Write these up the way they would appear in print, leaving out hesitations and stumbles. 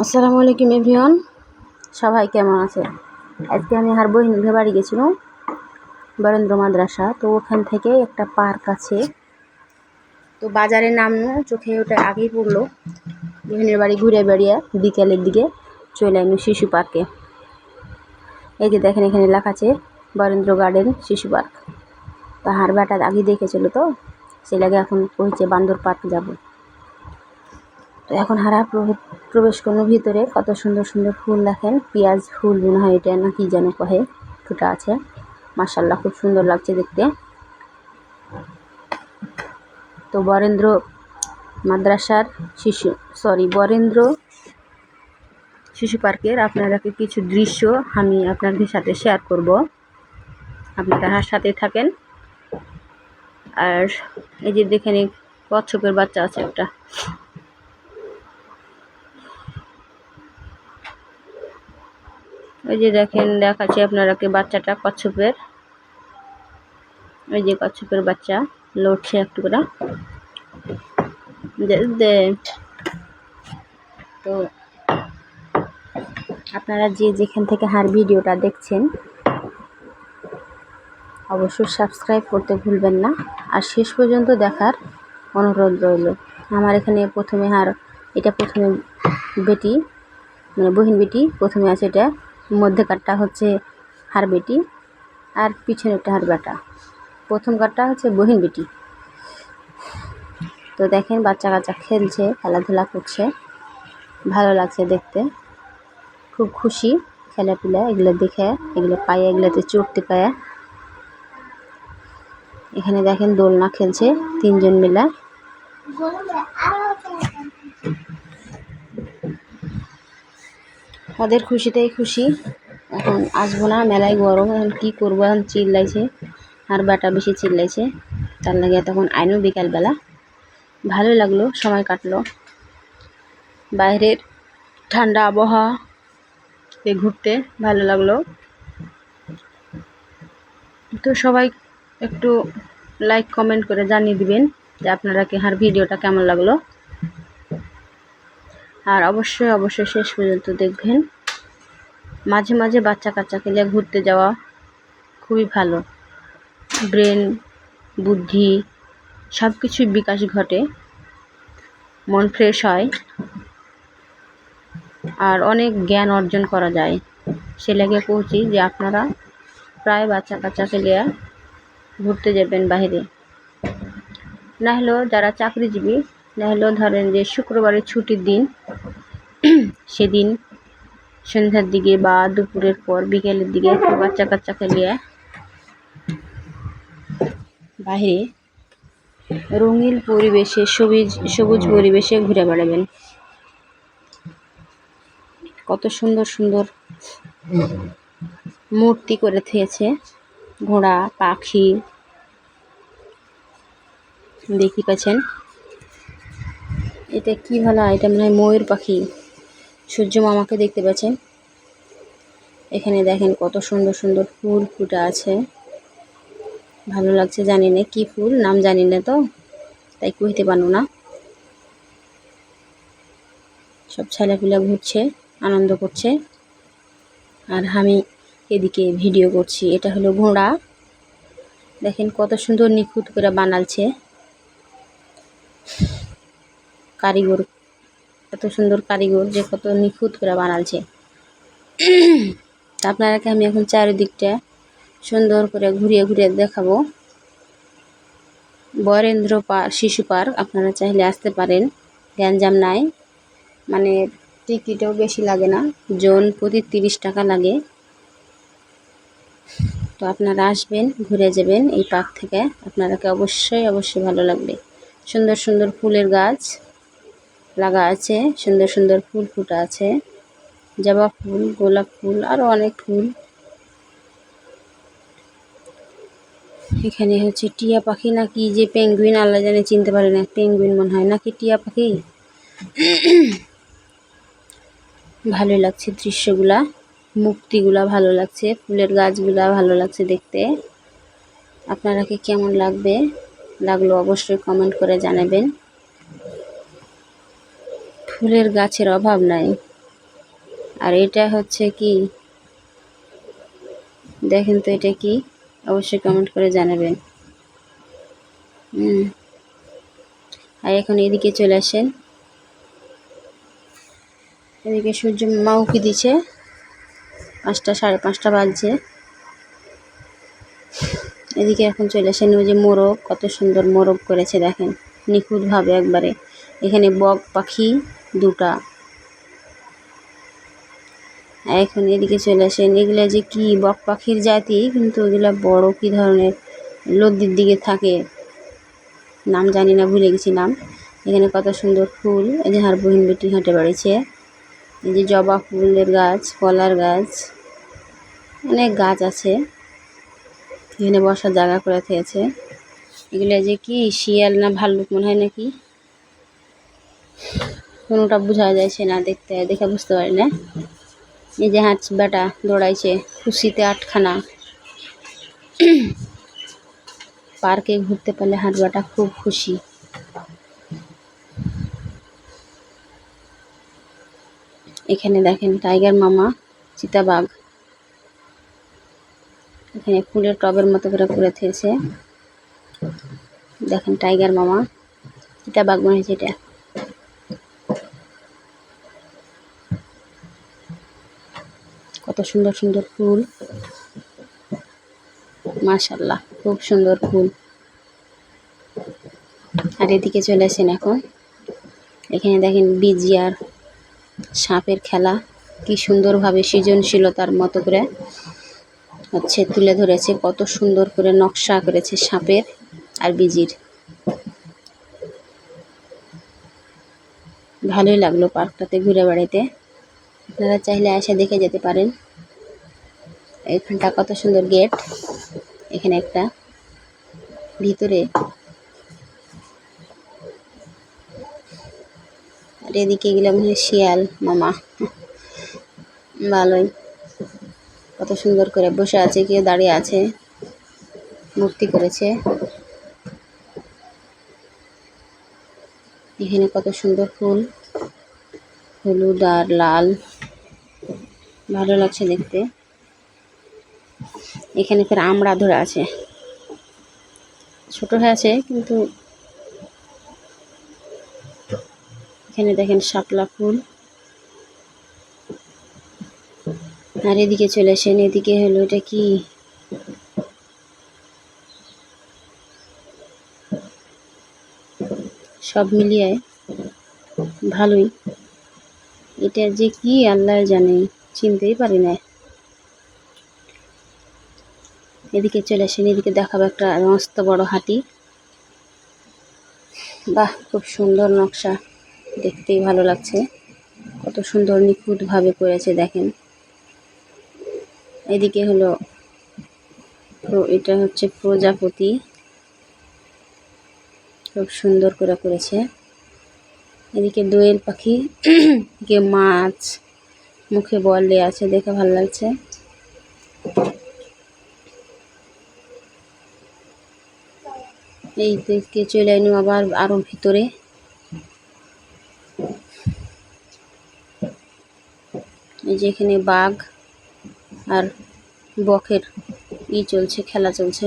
আসসালামু আলাইকুম এভরিওয়ান, সবাই কেমন আছে? আজকে আমি আর বহিনের বাড়ি গেছিলাম, বরেন্দ্র মাদ্রাসা। তো ওখান থেকে একটা পার্ক আছে, তো বাজারের নাম চোখে ওটা আগেই পড়লো। বহিনের বাড়ি ঘুরে বেড়িয়ে বিকেলের দিকে চলে এলাম শিশু পার্কে। এই যে দেখেন, এখানে লেখা আছে বরেন্দ্র গার্ডেন শিশু পার্ক। তো হার বেটা আগে দেখেছিল, তো সে লাগে এখন কইছে বান্দর পার্ক যাব। তো এখন হারা প্রবেশ করলো ভিতরে। কত সুন্দর সুন্দর ফুল দেখেন, পেঁয়াজ ফুল মনে হয় এটা, না কি যেন কহে, ফুটা আছে। মাশাআল্লাহ, খুব সুন্দর লাগছে দেখতে। তো বরেন্দ্র মাদ্রাসার বরেন্দ্র শিশু পার্কের আপনারাকে কিছু দৃশ্য আমি আপনাদের সাথে শেয়ার করব, আপনারা সাথে থাকেন। আর এই যে দেখেন, কচ্ছপের বাচ্চা আছে একটা। ওই যে দেখেন, দেখাচ্ছি আপনারাকে বাচ্চাটা কচ্ছপের। ওই যে কচ্ছপের বাচ্চা লড়ছে একটু করে। তো আপনারা যে যেখান থেকে হার ভিডিওটা দেখছেন, অবশ্যই সাবস্ক্রাইব করতে ভুলবেন না, আর শেষ পর্যন্ত দেখার অনুরোধ রইল। আমার এখানে প্রথমে এটা প্রথমে বেটি, মানে বহিন বেটি প্রথমে আছে। এটা মধ্যেকারটা হচ্ছে হার বেটি, আর পিছনেরটা হার বেটা। প্রথম কারটা হচ্ছে বহিন বেটি। তো দেখেন, বাচ্চা কাচ্চা খেলছে, খেলাধুলা করছে, ভালো লাগছে দেখতে। খুব খুশি খেলাপিলা এগুলো দেখে, এগুলো পায়ে, এগুলোতে চড়তে পায়ে। এখানে দেখেন দোলনা খেলছে তিনজন মিলে। ওদের খুশিতেই খুশি। এখন আসবো না, মেলায় গরম, এখন কী করবো, এখন চিল্লাইছে। আর বেটা বেশি চিল্লাইছে, তার লাগে তখন আইনও বিকালবেলা। ভালো লাগলো, সময় কাটলো। বাইরের ঠান্ডা আবহাওয়াতে ঘুরতে ভালো লাগলো। তো সবাই একটু লাইক কমেন্ট করে জানিয়ে দিবেন যে আপনারা কি হার ভিডিওটা কেমন লাগলো। আর অবশ্যই অবশ্যই শেষ পর্যন্ত দেখবেন। মাঝে মাঝে বাচ্চা কাচ্চাকে নিয়ে ঘুরতে যাওয়া খুবই ভালো। ব্রেন, বুদ্ধি সব কিছুর বিকাশ ঘটে, মন ফ্রেশ হয়, আর অনেক জ্ঞান অর্জন করা যায়। সে লেগে পৌঁছি যে আপনারা প্রায় বাচ্চা কাচ্চাকে নিয়ে ঘুরতে যাবেন বাইরে। না হলেও যারা চাকরিজীবী, না হলেও ধরেন যে শুক্রবারের ছুটির দিন, সেদিন সন্ধ্যার দিকে বা দুপুরের পর বিকেলের দিকে একটু বাচ্চা কাচ্চাকে নিয়ে বাইরে রঙিন পরিবেশে, সবুজ পরিবেশে ঘুরে বেড়াবেন। কত সুন্দর সুন্দর মূর্তি করে থেয়েছে, ঘোড়া, পাখি দেখতে পাচ্ছেন। এটা কি ভালো, এটা মনে হয় ময়ূর পাখি। সূর্য মামাকে দেখতে পাচ্ছেন। এখানে দেখেন কত সুন্দর সুন্দর ফুল ফুটে আছে, ভালো লাগছে। জানি না কি ফুল, নাম জানি না, তো তাই কইতে পারবো না। সব ছেলেপিলা ঘুরছে, আনন্দ করছে, আর আমি এদিকে ভিডিও করছি। এটা হলো ঘোড়া, দেখেন কত সুন্দর নিখুঁত করে বানালছে কারিগর। এত সুন্দর কারিগর যে কত নিখুঁত করে বানালছে। আপনারাকে আমি এখন চারিদিকটা সুন্দর করে ঘুরিয়ে ঘুরিয়ে দেখাবো। বরেন্দ্র শিশু পার্ক, আপনারা চাইলে আসতে পারেন, গ্যাঞ্জাম নাই, মানে টিকিটও বেশি লাগে না, জন প্রতি 30 টাকা লাগে। তো আপনারা আসবেন, ঘুরে যাবেন এই পার্ক থেকে, আপনারাকে অবশ্যই অবশ্যই ভালো লাগবে। সুন্দর সুন্দর ফুলের গাছ লাগা আছে, সুন্দর সুন্দর ফুল ফুটা আছে, জবা ফুল, গোলাপ ফুল, আরও অনেক ফুল। এখানে হচ্ছে টিয়া পাখি নাকি যে পেঙ্গুইন, আল্লাহ জানে, চিনতে পারে না, পেঙ্গুইন মনে হয়, নাকি টিয়া পাখি। ভালো লাগছে দৃশ্যগুলা, মূর্তিগুলা ভালো লাগছে, ফুলের গাছগুলা ভালো লাগছে দেখতে। আপনারা কি কেমন লাগলো অবশ্যই কমেন্ট করে জানাবেন। ফুলের গাছের অভাব নাই, আর এটা হচ্ছে কি, দেখেন তো এটা কি, অবশ্যই কমেন্ট করে জানাবেন। আর এখন এদিকে চলে আসেন, এদিকে সূর্য মামা উঁকি দিচ্ছে, 5টা 5:30 বাজছে। এদিকে এখন চলে আসেন, ওই যে মোরগ, কত সুন্দর মোরগ করেছে দেখেন, নিখুঁতভাবে একবারে। এখানে বক পাখি 2টা। এখন এদিকে চলে আসেন, এগুলা যে কি বক পাখির জাতি, কিন্তু এগুলা বড় কি ধরনের লদ্দির দিকে থাকে, নাম জানি না, ভুলে গেছি নাম। এখানে কত সুন্দর ফুল, এই যে হার বহিন বেটি হেঁটে বেড়েছে। এই যে জবা ফুলের গাছ, কলার গাছ, অনেক গাছ আছে। এখানে বসার জায়গা করে থেয়েছে। এগুলো যে কি শিয়াল না ভাল্লুক মনে হয় নাকি, কোনোটা বোঝা যাচ্ছে না, দেখে বুঝতে পারি না। এই যে হাঁস বেটা দৌড়াইছে, খুশিতে 8খানা। পার্কে ঘুরতে পারলে হাঁস বেটা খুব খুশি। এখানে দেখেন টাইগার মামা, চিতাবাঘ। এখানে ফুলের টবের মতো করে থেয়েছে। দেখেন টাইগার মামা, চিতাবাঘ মনে হয়েছে এটা। কত সুন্দর সুন্দর ফুল, মাশাআল্লাহ, খুব সুন্দর ফুল। আর এদিকে চলে আসেন এখন, এখানে দেখেন বিজি আর সাপের খেলা, কি সুন্দরভাবে সৃজনশীলতার মতো করে হচ্ছে তুলে ধরেছে, কত সুন্দর করে নকশা করেছে সাপের আর বিজির। ভালোই লাগলো পার্কটাতে ঘুরে বেড়াইতে, আপনারা চাইলে এসে দেখে যেতে পারেন। এখানটা কত সুন্দর গেট, এখানে একটা ভিতরে। আর এদিকে গেলাম শিয়াল মামা, ভালোই, কত সুন্দর করে বসে আছে, কেউ দাঁড়িয়ে আছে, মূর্তি করেছে। এখানে কত সুন্দর ফুল, হলুদ আর লাল, ভালো লাগছে দেখতে। এখানে ফের আমড়া ধরে আছে, ছোট হয়ে আছে কিন্তু। এখানে দেখেন শাপলা ফুল। আর এদিকে চলে আসেন, এদিকে হলো এটা কি, সব মিলিয়ে ভালোই। এটা যে কি আল্লাহ জানে, চিনতেই পারি না। এদিকে চলে আসেন, এদিকে দেখাবো একটা মস্ত বড় হাতি। বাহ, খুব সুন্দর নকশা, দেখতেই ভালো লাগছে, কত সুন্দর নিখুঁতভাবে করেছে দেখেন। এদিকে হলো এটা হচ্ছে প্রজাপতি, খুব সুন্দর করে করেছে। এদিকে দোয়েল পাখি, এদিকে মাছ, মুখে বল দিয়ে আছে, দেখে ভালো লাগছে। এই দিকে চলে এলো আবার আরো ভিতরে। এই যে এখানে বাঘ আর বকের চলছে, খেলা চলছে।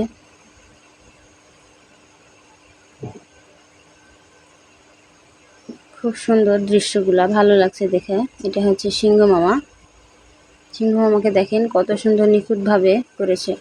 খুব সুন্দর দৃশ্যগুলা, ভালো লাগছে দেখে। এটা হচ্ছে সিংহ মামা, সিংহ মামাকে দেখেন কত সুন্দর নিখুঁতভাবে করেছে।